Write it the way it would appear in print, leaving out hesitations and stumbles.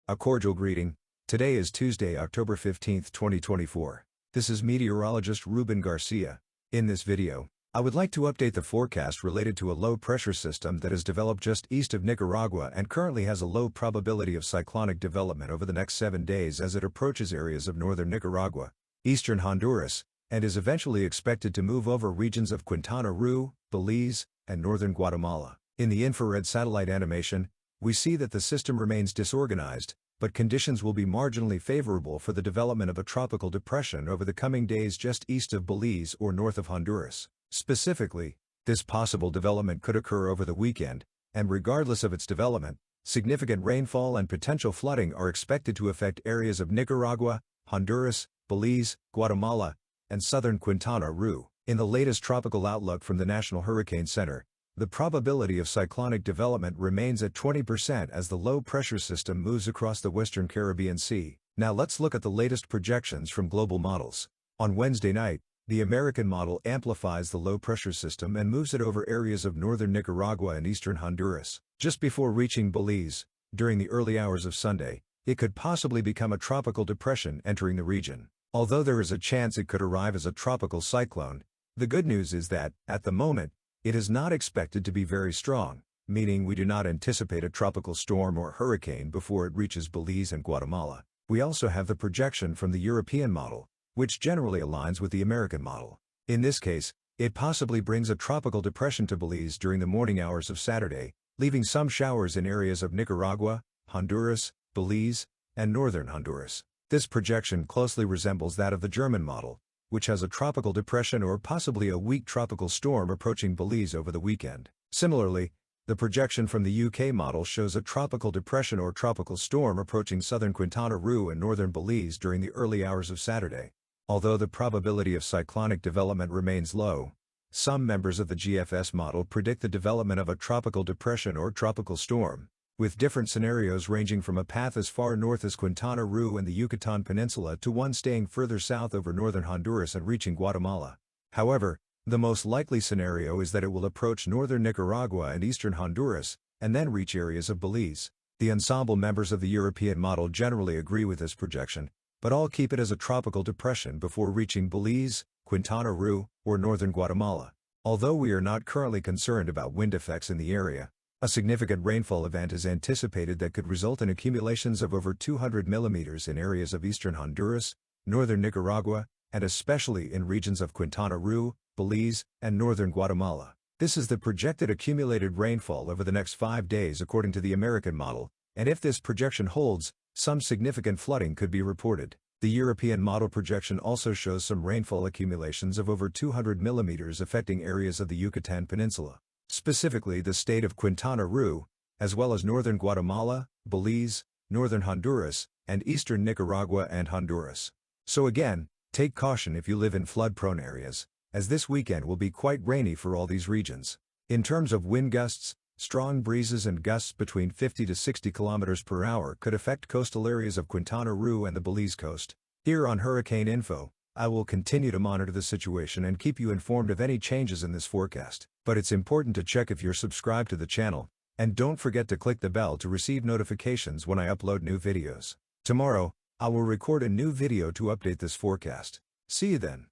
A cordial greeting. Today is Tuesday, October 15, 2024. This is meteorologist Ruben Garcia. In this video, I would like to update the forecast related to a low-pressure system that has developed just east of Nicaragua and currently has a low probability of cyclonic development over the next 7 days as it approaches areas of northern Nicaragua, eastern Honduras, and is eventually expected to move over regions of Quintana Roo, Belize, and northern Guatemala. In the infrared satellite animation, we see that the system remains disorganized, but conditions will be marginally favorable for the development of a tropical depression over the coming days just east of Belize or north of Honduras. Specifically, this possible development could occur over the weekend, and regardless of its development, significant rainfall and potential flooding are expected to affect areas of Nicaragua, Honduras, Belize, Guatemala, and southern Quintana Roo. In the latest tropical outlook from the National Hurricane Center, the probability of cyclonic development remains at 20% as the low-pressure system moves across the western Caribbean Sea. Now let's look at the latest projections from global models. On Wednesday night, the American model amplifies the low-pressure system and moves it over areas of northern Nicaragua and eastern Honduras. Just before reaching Belize, during the early hours of Sunday, it could possibly become a tropical depression entering the region. Although there is a chance it could arrive as a tropical cyclone, the good news is that, at the moment, it is not expected to be very strong, meaning we do not anticipate a tropical storm or hurricane before it reaches Belize and Guatemala. We also have the projection from the European model, which generally aligns with the American model. In this case, it possibly brings a tropical depression to Belize during the morning hours of Saturday, leaving some showers in areas of Nicaragua, Honduras, Belize, and northern Honduras. This projection closely resembles that of the German model, which has a tropical depression or possibly a weak tropical storm approaching Belize over the weekend. Similarly, the projection from the UK model shows a tropical depression or tropical storm approaching southern Quintana Roo and northern Belize during the early hours of Saturday. Although the probability of cyclonic development remains low, some members of the GFS model predict the development of a tropical depression or tropical storm, with different scenarios ranging from a path as far north as Quintana Roo and the Yucatán Peninsula to one staying further south over northern Honduras and reaching Guatemala. However, the most likely scenario is that it will approach northern Nicaragua and eastern Honduras, and then reach areas of Belize. The ensemble members of the European model generally agree with this projection, but all keep it as a tropical depression before reaching Belize, Quintana Roo, or northern Guatemala. Although we are not currently concerned about wind effects in the area, a significant rainfall event is anticipated that could result in accumulations of over 200 millimeters in areas of eastern Honduras, northern Nicaragua, and especially in regions of Quintana Roo, Belize, and northern Guatemala. This is the projected accumulated rainfall over the next 5 days according to the American model, and if this projection holds, some significant flooding could be reported. The European model projection also shows some rainfall accumulations of over 200 millimeters affecting areas of the Yucatán Peninsula, specifically the state of Quintana Roo, as well as northern Guatemala, Belize, northern Honduras, and eastern Nicaragua and Honduras. So again, take caution if you live in flood-prone areas, as this weekend will be quite rainy for all these regions. In terms of wind gusts, strong breezes and gusts between 50 to 60 km per hour could affect coastal areas of Quintana Roo and the Belize coast. Here on Hurricane Info, I will continue to monitor the situation and keep you informed of any changes in this forecast. But it's important to check if you're subscribed to the channel, and don't forget to click the bell to receive notifications when I upload new videos. Tomorrow, I will record a new video to update this forecast. See you then.